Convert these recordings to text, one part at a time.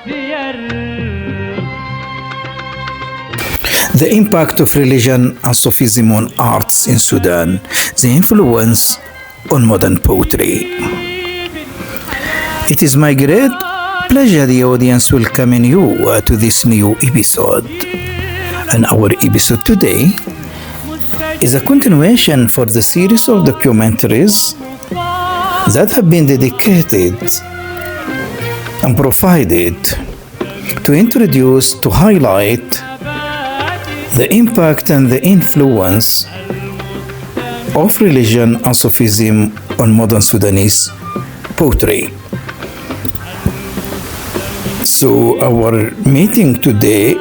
The impact of religion and Sufism on arts in Sudan, the influence on modern poetry. It is my great pleasure the audience welcoming you to this new episode. And our episode today is a continuation for the series of documentaries that have been dedicated and provided to introduce, to highlight the impact and the influence of religion and Sufism on modern Sudanese poetry. So our meeting today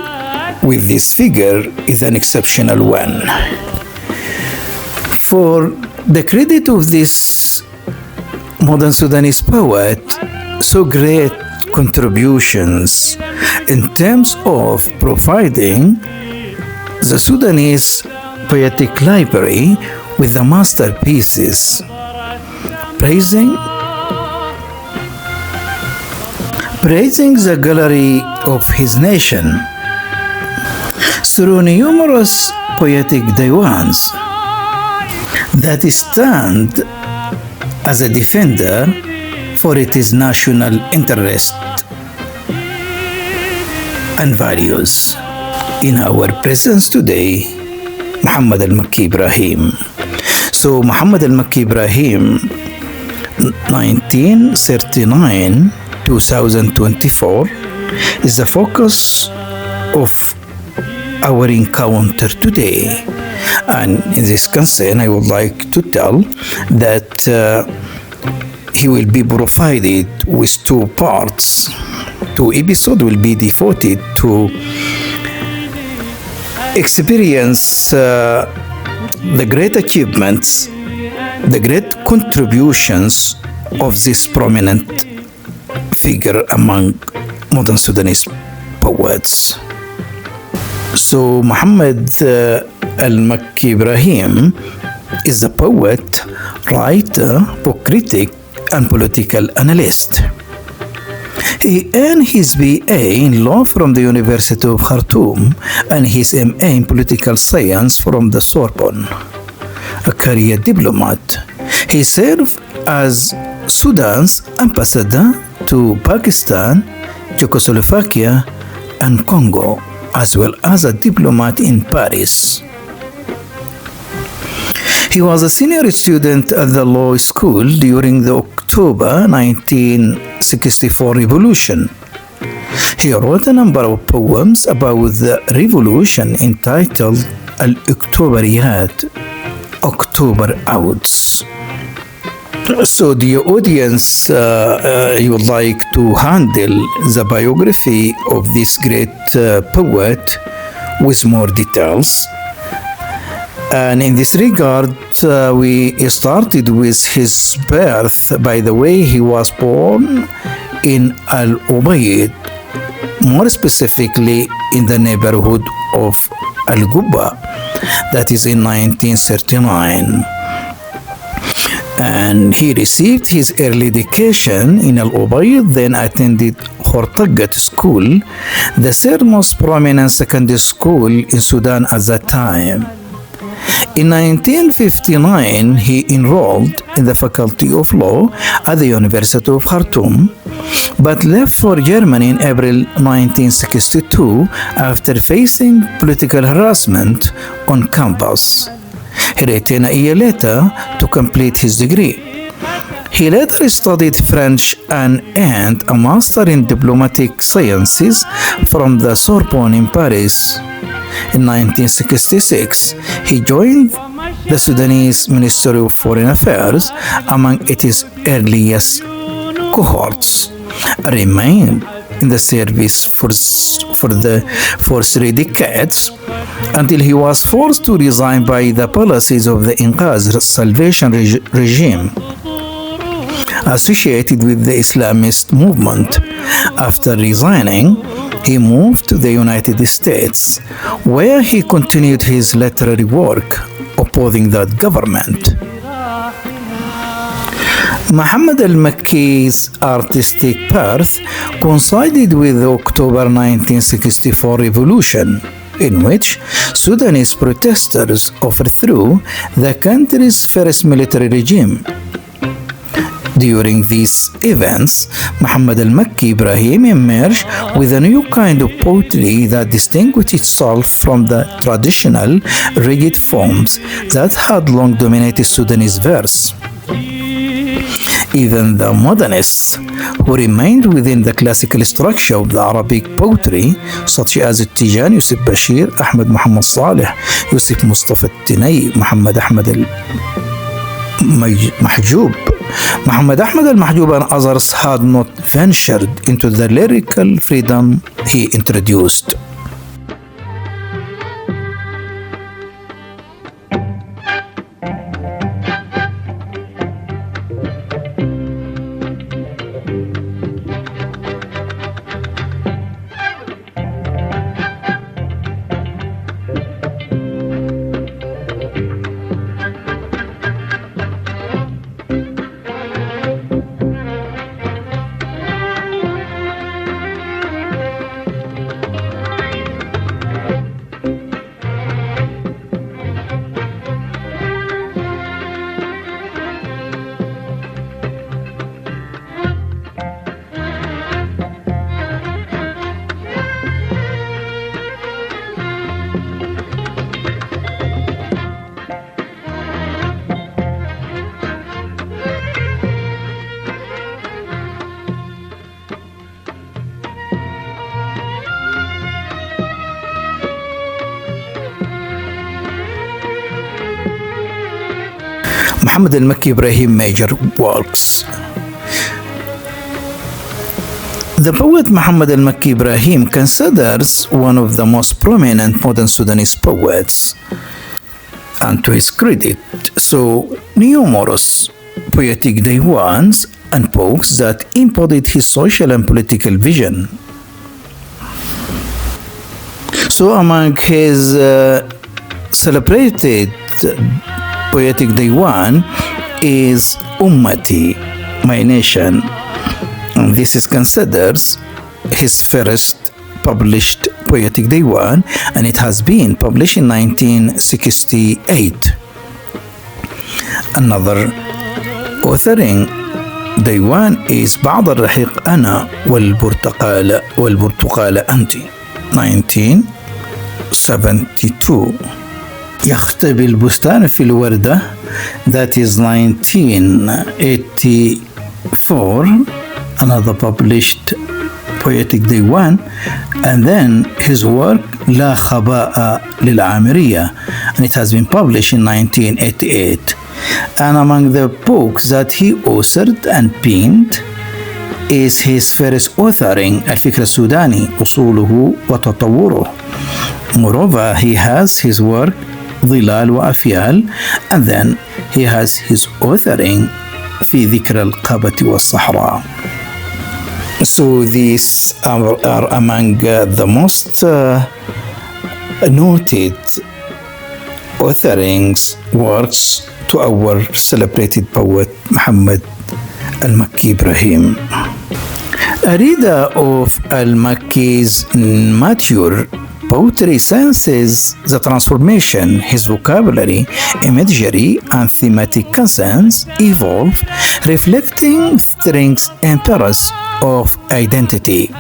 with this figure is an exceptional one. For the credit of this modern Sudanese poet, so great contributions in terms of providing the Sudanese poetic library with the masterpieces, praising the gallery of his nation through numerous poetic diwans that stand as a defender for its national interest and values. In our presence today, Muhammad Al-Makki Ibrahim. So Muhammad Al-Makki Ibrahim, 1939-2024, is the focus of our encounter today. And in this concern, I would like to tell that he will be provided with two parts. Two episodes will be devoted to experience the great achievements, the great contributions of this prominent figure among modern Sudanese poets. So Muhammad Al-Makki Ibrahim is a poet, writer, book critic, and political analyst. He earned his BA in law from the University of Khartoum and his MA in political science from the Sorbonne. A career diplomat, he served as Sudan's ambassador to Pakistan, Czechoslovakia, and Congo, as well as a diplomat in Paris. He was a senior student at the law school during the October 1964 revolution. He wrote a number of poems about the revolution entitled Al-Oktoberiyat, October Outs. So the audience, you would like to handle the biography of this great poet with more details. And in this regard, we started with his birth. By the way, he was born in Al-Ubayd, more specifically in the neighborhood of Al-Gubba, that is in 1939. And he received his early education in Al-Ubayd, then attended Hortagat School, the third most prominent secondary school in Sudan at that time. In 1959, he enrolled in the Faculty of Law at the University of Khartoum, but left for Germany in April 1962 after facing political harassment on campus. He returned a year later to complete his degree. He later studied French and earned a master in diplomatic sciences from the Sorbonne in Paris. In 1966, he joined the Sudanese Ministry of Foreign Affairs among its earliest cohorts, and remained in the service for 3 decades until he was forced to resign by the policies of the Inqaz Salvation regime associated with the Islamist movement. After resigning, he moved to the United States, where he continued his literary work opposing that government. Muhammad Al-Makki's artistic birth coincided with the October 1964 revolution, in which Sudanese protesters overthrew the country's first military regime. During these events, Muhammad Al-Makki Ibrahim emerged with a new kind of poetry that distinguished itself from the traditional rigid forms that had long dominated Sudanese verse. Even the modernists, who remained within the classical structure of the Arabic poetry, such as Tijan, Yusuf Bashir, Ahmed Muhammad Saleh, Yusuf Mustafa Tinay, Muhammad Ahmed Al-Mahjoub, Muhammad Ahmed Al-Mahjoub and others had not ventured into the lyrical freedom he introduced. Muhammad Al-Makki Ibrahim major works. The poet Muhammad Al-Makki Ibrahim considers one of the most prominent modern Sudanese poets, and to his credit, so numerous poetic diwans and books that embodied his social and political vision. So among his celebrated poetic diwan is Ummati, My Nation. And this is considered his first published poetic diwan, and it has been published in 1968. Another authoring diwan is بعض الرحيق أنا والبرتقال أنت 1972. يختبي البستان في الوردة, that is 1984, another published poetic diwan. And then his work لا خباء للعامرية, and it has been published in 1988. And among the books that he authored and penned is his first authoring الفكر السوداني أصوله وتطوره. Moreover, he has his work ظلال وأفيال, and then he has his authoring في ذكر القابة والصحراء. So these are among the most noted authoring works to our celebrated poet Muhammad Al-Makki Ibrahim. A reader of Al-Makki's mature poetry senses the transformation his vocabulary, imagery, and thematic concerns evolve, reflecting strengths and perils of identity.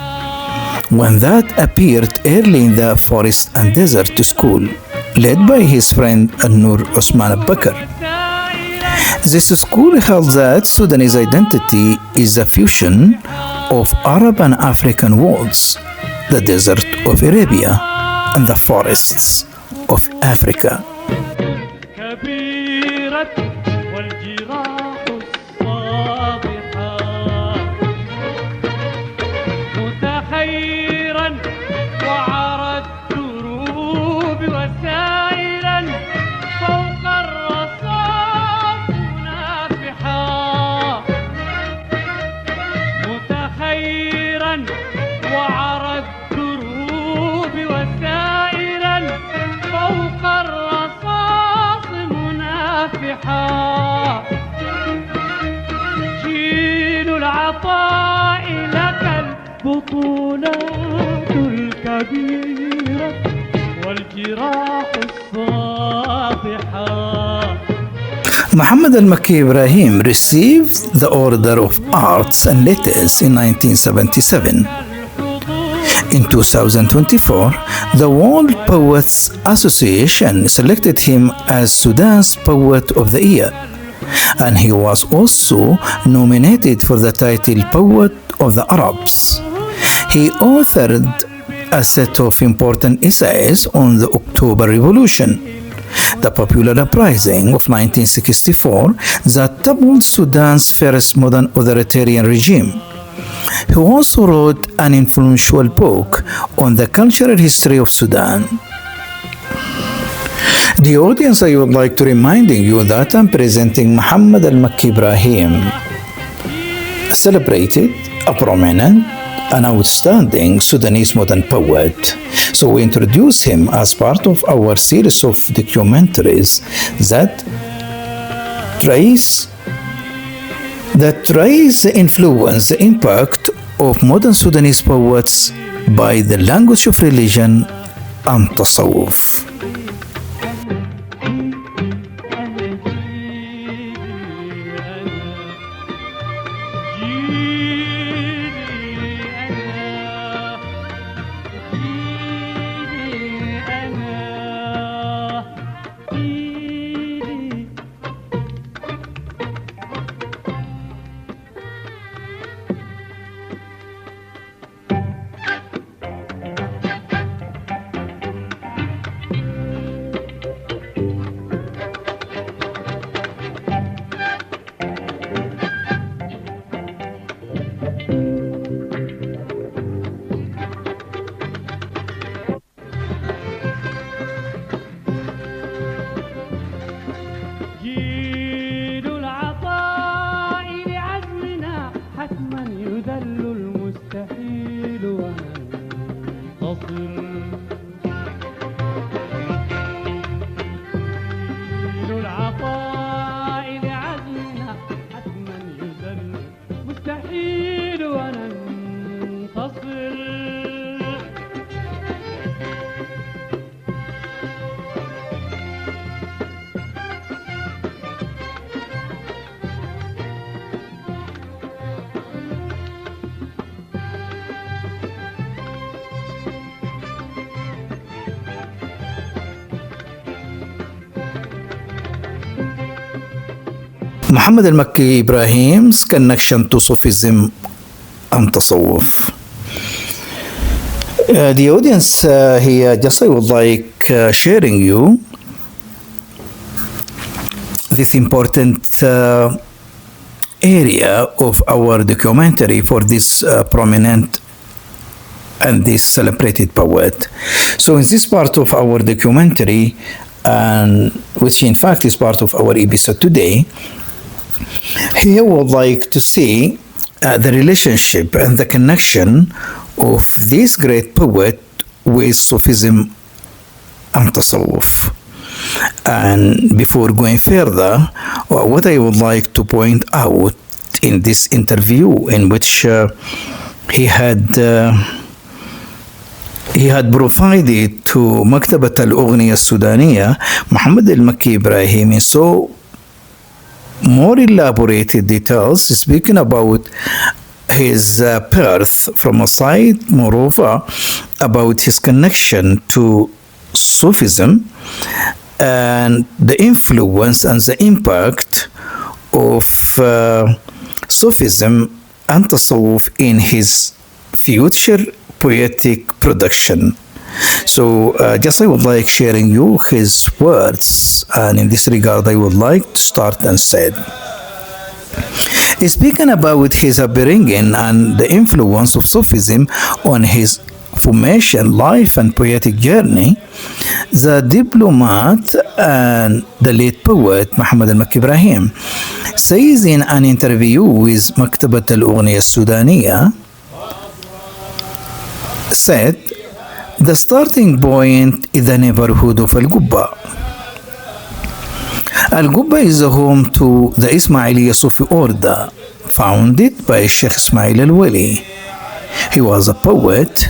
When that appeared early in the Forest and Desert School, led by his friend Nur Osman Bakr. This school held that Sudanese identity is a fusion of Arab and African worlds, the desert of Arabia and the forests of Africa. الكبيرة والجراح الساطحة. Muhammad Al-Makki Ibrahim received the Order of Arts and Letters in 1977. In 2024, the World Poets Association selected him as Sudan's Poet of the Year, and he was also nominated for the title Poet of the Arabs. He authored a set of important essays on the October Revolution, the popular uprising of 1964 that toppled Sudan's first modern authoritarian regime. He also wrote an influential book on the cultural history of Sudan. The audience, I would like to reminding you that I'm presenting Muhammad Al-Makki Ibrahim, celebrated, a prominent, an outstanding Sudanese modern poet. So we introduce him as part of our series of documentaries that trace the influence, the impact of modern Sudanese poets by the language of religion and tasawwuf. Muhammad Al-Makki Ibrahim's connection to Sufism and Tasawwuf. The audience here, just I would like sharing you this important area of our documentary for this prominent and this celebrated poet. So in this part of our documentary, and which in fact is part of our episode today, here we would like to see the relationship and the connection of this great poet with Sufism and Tasawwuf. And before going further, what I would like to point out in this interview in which he had provided to مكتبة الأغنية السودانية محمد المكي Ibrahim, so more elaborated details speaking about his birth from a side, moreover about his connection to Sufism and the influence and the impact of Sufism and Tasawwuf in his future poetic production. So just I would like sharing you his words, and in this regard I would like to start and said, speaking about his upbringing and the influence of Sufism on his formation, life and poetic journey, the diplomat and the late poet Muhammad Al-Makki Ibrahim says in an interview with مكتبة الأغنية السودانية, said, the starting point is the neighborhood of Al-Gubba. Al-Gubba is the home to the Ismailiya Sufi order, founded by Sheikh Ismail Al-Wali. He was a poet,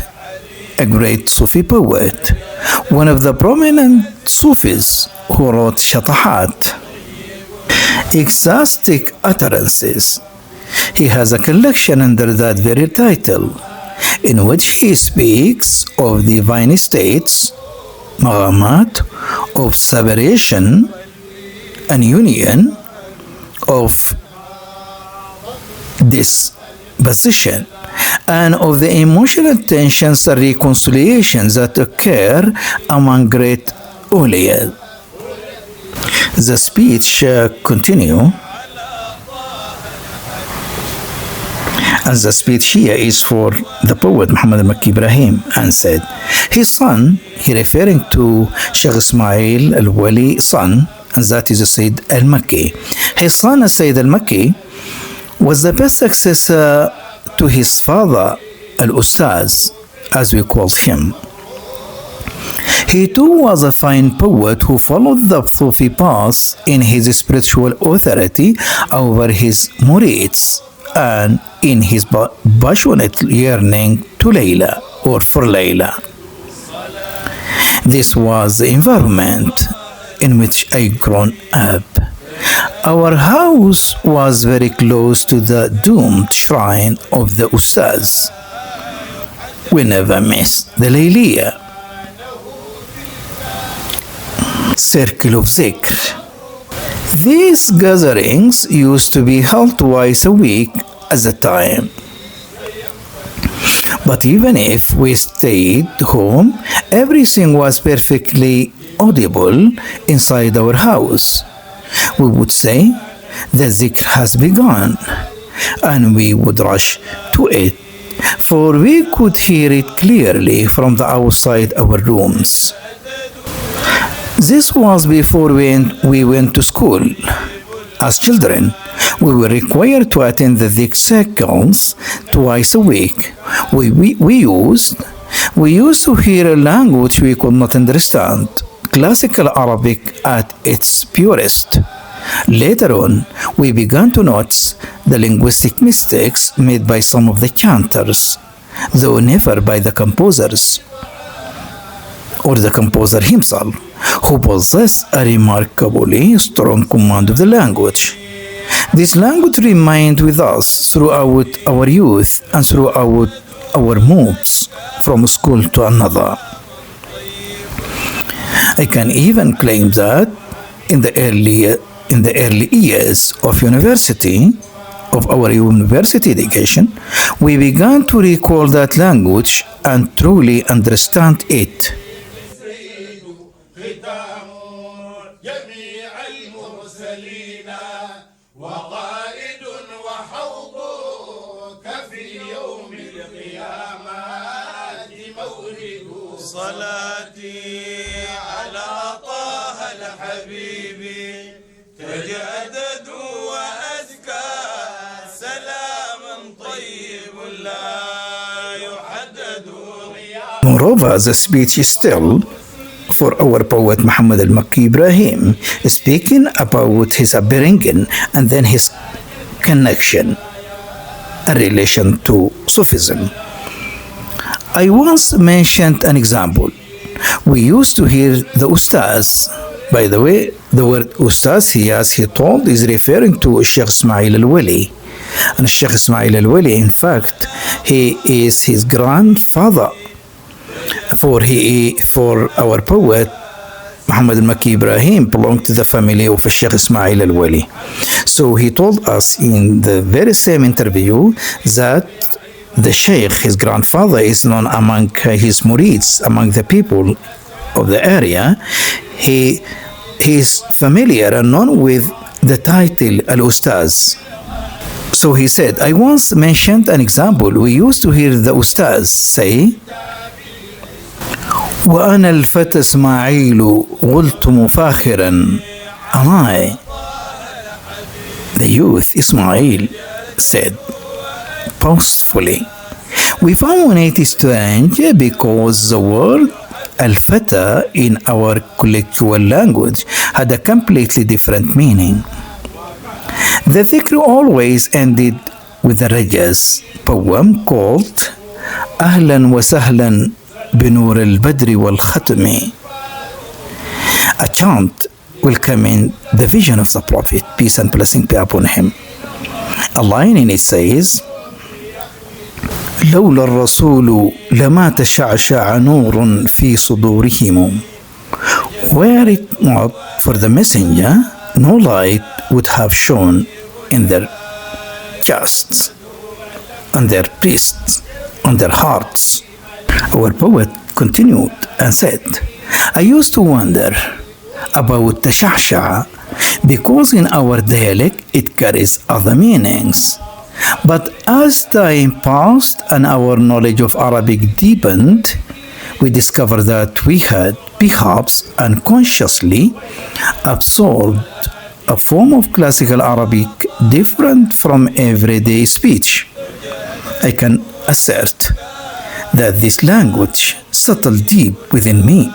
a great Sufi poet, one of the prominent Sufis who wrote shatahat, ecstatic utterances. He has a collection under that very title, in which he speaks of divine states, maqamat, of separation and union, of disposition, and of the emotional tensions and reconciliations that occur among great awliya. The speech continue, and the speech here is for the poet Muhammad Al-Makki Ibrahim, and said, his son, he referring to Sheikh Ismail Al-Wali son, and that is Sayyid Al-Makki. His son, Sayyid Al-Makki, was the best successor to his father, Al-Ustaz, as we call him. He too was a fine poet who followed the Sufi path in his spiritual authority over his murids and in his passionate yearning to Layla, or for Layla. This was the environment in which I grown up. Our house was very close to the doomed shrine of the Ustaz. We never missed the Layliya. Circle of Zikr. These gatherings used to be held twice a week at the time. But even if we stayed home, everything was perfectly audible inside our house. We would say, the zikr has begun, and we would rush to it, for we could hear it clearly from the outside our rooms. This was before we went to school. As children, we were required to attend the zikr circles twice a week. We used to hear a language we could not understand, classical Arabic at its purest. Later on, we began to notice the linguistic mistakes made by some of the chanters, though never by the composers, or the composer himself, who possessed a remarkably strong command of the language. This language remained with us throughout our youth and throughout our moves from school to another. I can even claim that in the early years of our university education, we began to recall that language and truly understand it. صلاتي على طه الحبيب تجدد وأزكى سلام طيب لا يحدد. Moreover, the speech is still for our poet Muhammad Al-Makki Ibrahim, speaking about his upbringing and then his connection and relation to Sufism. I once mentioned an example. We used to hear the Ustaz. By the way, the word Ustaz, he told, is referring to Sheikh Ismail Al-Wali. And Sheikh Ismail Al-Wali, in fact, he is his grandfather. For our poet, Muhammad Al-Makki Ibrahim belonged to the family of Sheikh Ismail Al-Wali. So he told us in the very same interview that the Sheikh, his grandfather, is known among his murids, among the people of the area. He is familiar and known with the title Al-Ustaz. So he said, I once mentioned an example. We used to hear the Ustaz say, وأنا الفتى إسماعيل قلت مفاخرا. Am I? The youth Ismail said boastfully. We found it strange because the word al-fata in our colloquial language had a completely different meaning. The dhikr always ended with a rajas poem called أهلا وسهلا بنور البدر والختم. A chant welcoming the vision of the Prophet, peace and blessing be upon him. A line in it says, لولا الرسول لما تشعشع نور في صدورهم. Were it not for the messenger, no light would have shone in their chests, on their breasts, on their hearts. Our poet continued and said, I used to wonder about tashash'a because in our dialect it carries other meanings. But as time passed and our knowledge of Arabic deepened, we discovered that we had perhaps unconsciously absorbed a form of classical Arabic different from everyday speech. I can assert that this language settled deep within me,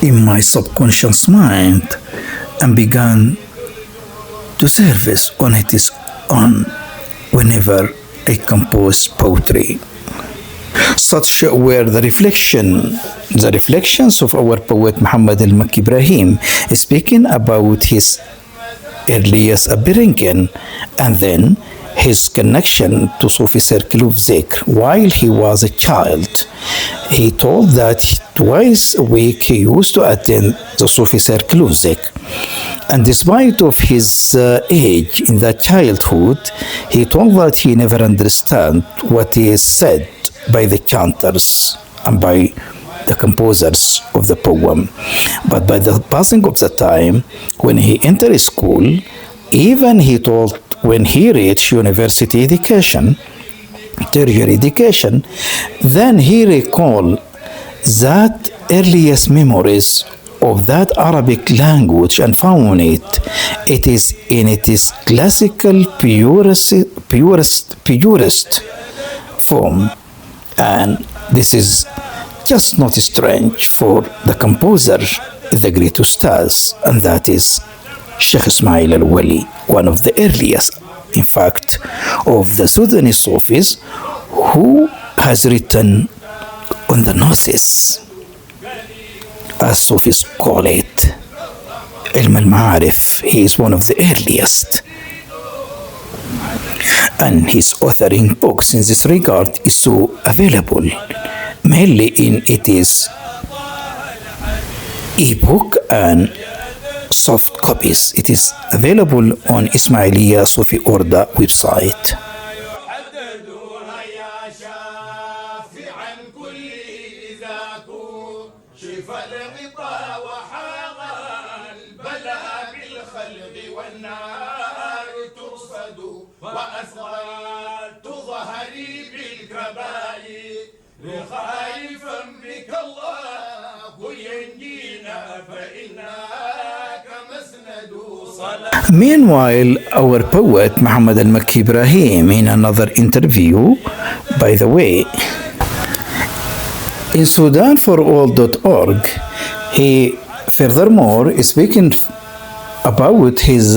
in my subconscious mind, and began to surface on its own whenever I composed poetry. Such were the reflections of our poet Muhammad Al-Makki Ibrahim, speaking about his earliest upbringing and then his connection to Sufi circle of Zikr while he was a child. He told that twice a week he used to attend the Sufi circle of Zikr. And despite of his age in that childhood, he told that he never understood what is said by the chanters and by the composers of the poem. But by the passing of the time, when he entered school, even he told when he reached university education, tertiary education, then he recalled that earliest memories of that Arabic language and found it is in its classical purest form. And this is just not strange for the composer, the great Ustaz, and that is Sheikh Ismail Al-Wali, one of the earliest, in fact, of the Sudanese Sufis, who has written on the Gnosis, as Sufis call it, Ilm al-Ma'arif. He is one of the earliest. And his authoring books in this regard is so available, mainly in its ebook and soft copies. It is available on Ismailiya Sufi Orda website. Meanwhile, our poet Muhammad Al-Makki Ibrahim, in another interview, by the way, in SudanForAll.org, he furthermore is speaking about his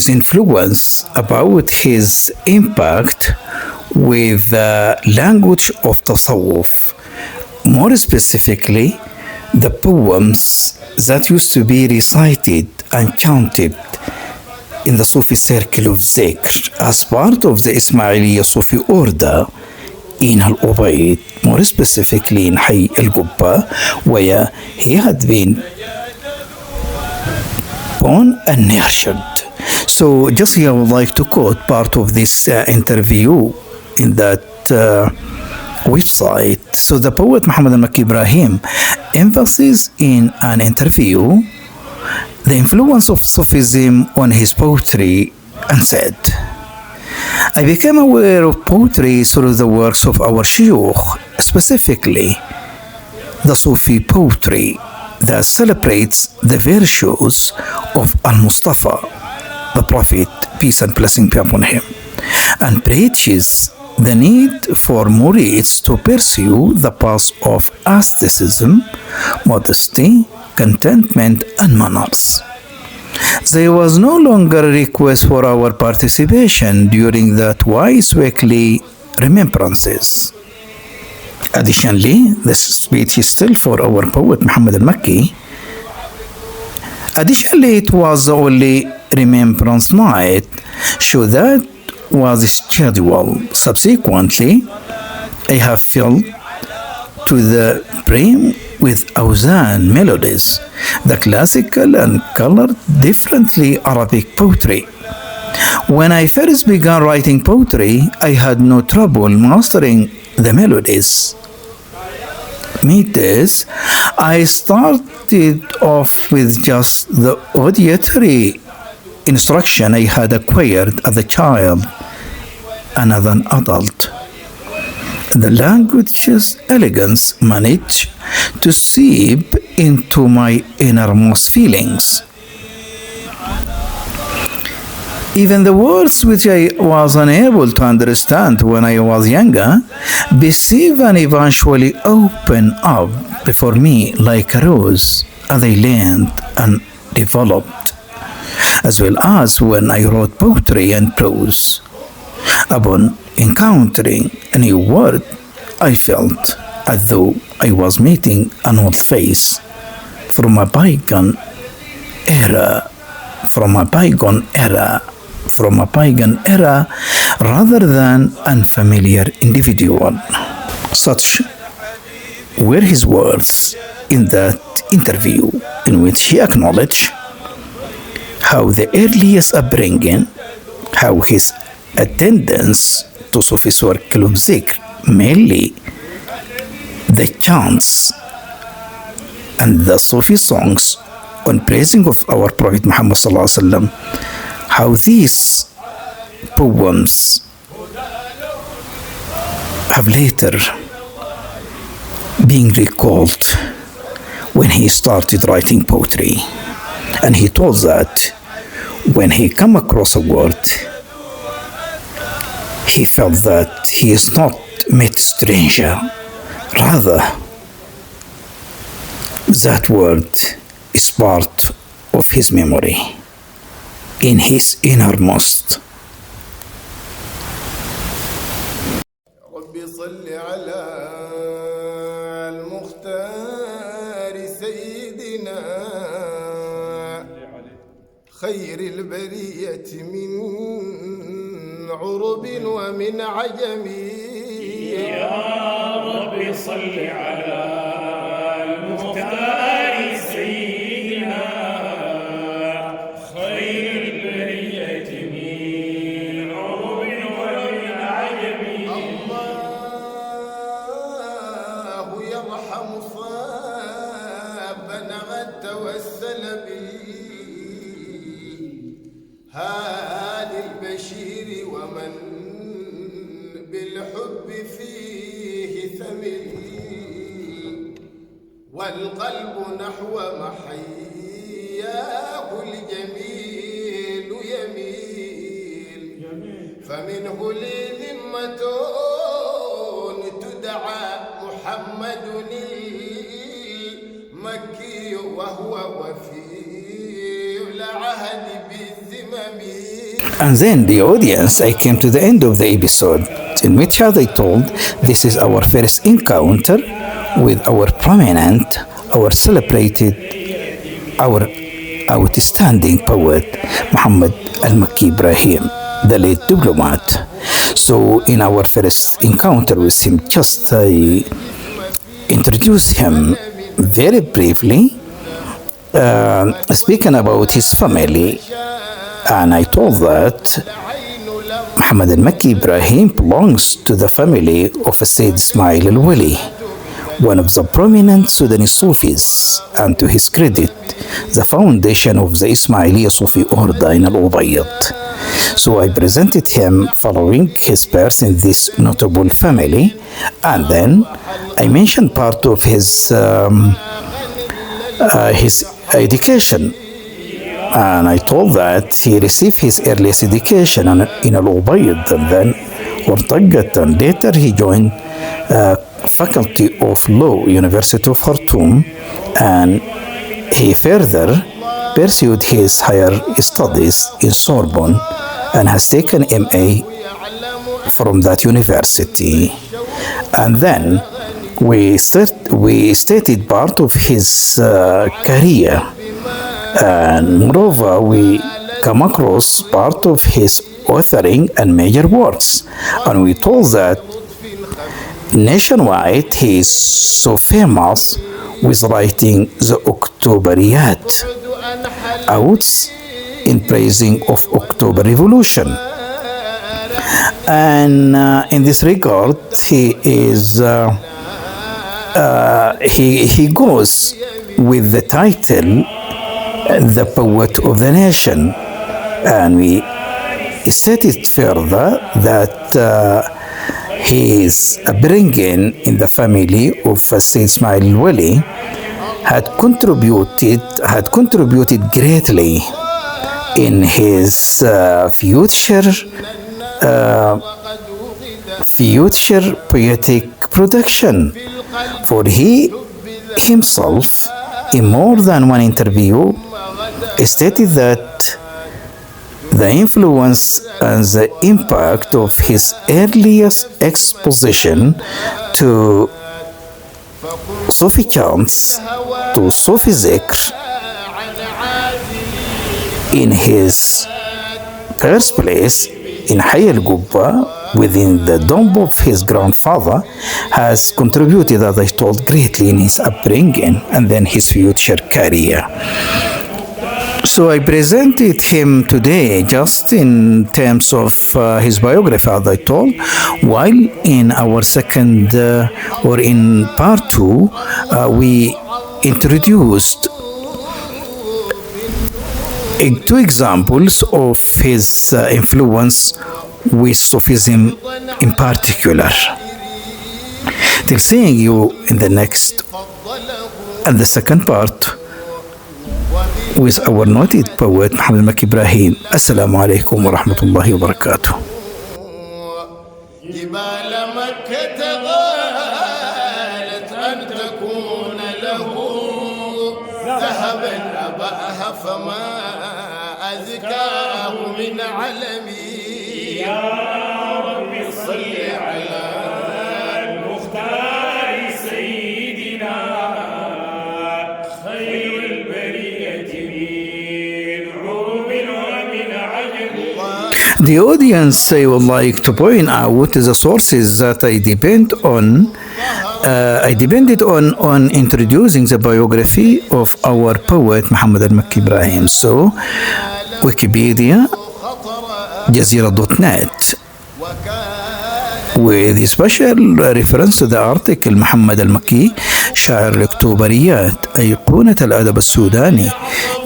influence, about his impact with the language of Tasawwuf, more specifically the poems that used to be recited and chanted in the Sufi circle of Zikr as part of the Ismailiya Sufi Order in Al-Ubaid, more specifically in Hay Al-Gubba, where he had been born and nurtured. So just here I would like to quote part of this interview in that website. So the poet Muhammad Al-Makki Ibrahim emphasizes in an interview the influence of Sufism on his poetry and said, I became aware of poetry through the works of our shuyukh, specifically the Sufi poetry that celebrates the virtues of Al-Mustafa, the Prophet, peace and blessing be upon him, and preaches the need for murids to pursue the path of asceticism, modesty, contentment, and manners. There was no longer a request for our participation during the twice weekly remembrances. Additionally, the speech is still for our poet Muhammad Al-Makki. Additionally, it was the only remembrance night, so that was scheduled. Subsequently, I have filled to the brim with awzan melodies, the classical and colored differently Arabic poetry. When I first began writing poetry, I had no trouble mastering the melodies. Meet this, I started off with just the auditory instruction I had acquired as a child and as an adult. The language's elegance managed to seep into my innermost feelings. Even the words which I was unable to understand when I was younger perceive and eventually open up before me like a rose as I learned and developed, as well as when I wrote poetry and prose. Upon encountering a new word, I felt as though I was meeting an old face from a bygone era, rather than unfamiliar individual. Such were his words in that interview, in which he acknowledged how the earliest upbringing, how his attendance to Sufi circle of zikr, mainly the chants and the Sufi songs on praising of our Prophet Muhammad sallallahu alaihi wasallam, how these poems have later been recalled when he started writing poetry. And he told that when he come across a word, he felt that he is not met stranger, rather that word is part of his memory, in his innermost. ربي صل على المختار سيدنا خير البرية من عرب ومن عجم. يا ربي صل على المختار سيدنا خير البرية من عرب ومن عجم. الله يرحم صابا قد توسل به هادي البشير ومن بالحب فيه ثمل والقلب نحو محياه الجميل يميل فمنه لي ذمة تدعى محمد المكي وهو وفي العهد بالذمم. And then the audience, I came to the end of the episode, in which as I told, this is our first encounter with our prominent, our celebrated, our outstanding poet, Muhammad Al-Makki Ibrahim, the late diplomat. So in our first encounter with him, just I introduced him very briefly, speaking about his family. And I told that Muhammad Al-Makki Ibrahim belongs to the family of Sayyid Ismail Al-Wali, one of the prominent Sudanese Sufis, and to his credit, the foundation of the Ismailiya Sufi order in Al-Ubayyid. So I presented him following his birth in this notable family, and then I mentioned part of his education. And I told that he received his earliest education in Al-Ubayyid and then Urtaggat, and later he joined Faculty of Law, University of Khartoum, and he further pursued his higher studies in Sorbonne and has taken MA from that university. And then we stated part of his career, and moreover we come across part of his authoring and major works, and we told that nationwide he is so famous with writing the Octoberiyat, odes in praising of October Revolution. And in this regard, he goes with the title the poet of the nation. And we stated further that his upbringing in the family of Sayyid Ismail al-Wali had contributed greatly in his future poetic production, for he himself in more than one interview stated that the influence and the impact of his earliest exposition to Sufi chants, to Sufi zikr, in his birthplace in Hayy al-Gubba, within the dome of his grandfather, has contributed, as I told, greatly in his upbringing and then his future career. So I presented him today just in terms of his biography, as I told, while in our second or in part 2 we introduced 2 examples of his influence with Sufism in particular. Till seeing you in the next and the second part with our noted poet Muhammad Al-Makki Ibrahim. Assalamu alaikum wa rahmatullahi wa barakatuh. جبال مكة غالت أن تكون له ذهبا أباها فما أزكاه من علمي. يا ربي صل على المختار سيدنا خير البرية من عرب ومن عجم. The audience, I would like to point out the sources that I depended on introducing the biography of our poet Muhammad Al-Makki Ibrahim. So, Wikipedia, Jazeera.net, with a special reference to the article محمد المكي شاعر الأكتوبريات أيقونة الأدب السوداني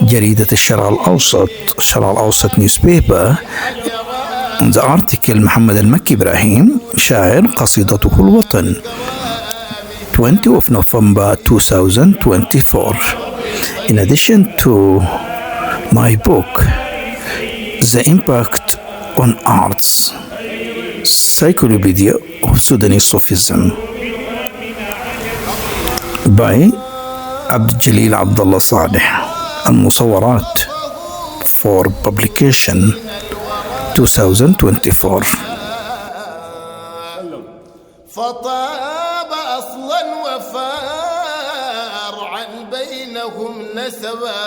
جريدة الشرق الأوسط newspaper. The article محمد المكي إبراهيم شاعر قصيدته الوطن 20 of November 2024. In addition to my book The Impact on Arts, Cyclopedia of Sudanese Sufism by Abdul Abdullah Saleh, المصورات for publication 2024. فطاب أصلا وفارعا بينهم نسبا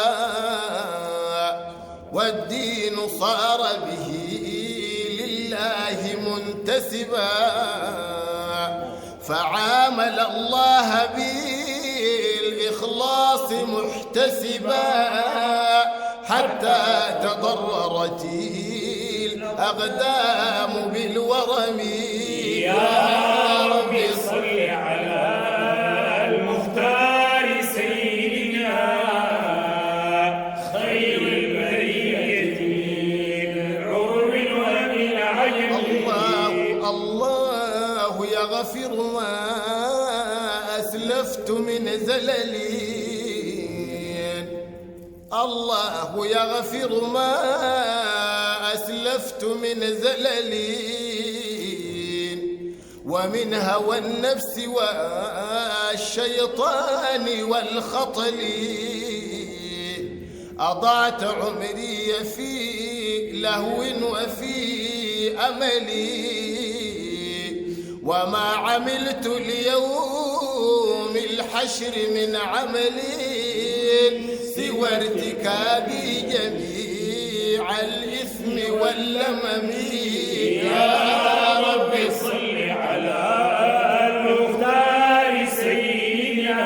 والدين صار به لله منتسبا فعامل الله بالإخلاص محتسبا حتى تضررت الأقدام بالورم. يا ربي صل على المختار سيدنا خير البرية من عرب ومن عجم. الله يغفر ما أسلفت من زللي. الله يغفر ما أسلفت من زللي ومن هوى النفس والشيطان والخطل. أضعت عمري في لهو وفي أملي وما عملت اليوم الحشر من عملي سوى ارتكابي جميع الإثم واللمم. يا رب صل على المختار سيدنا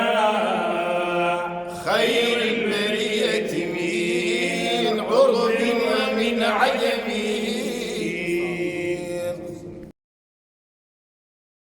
خير البرية من عرب ومن عجم.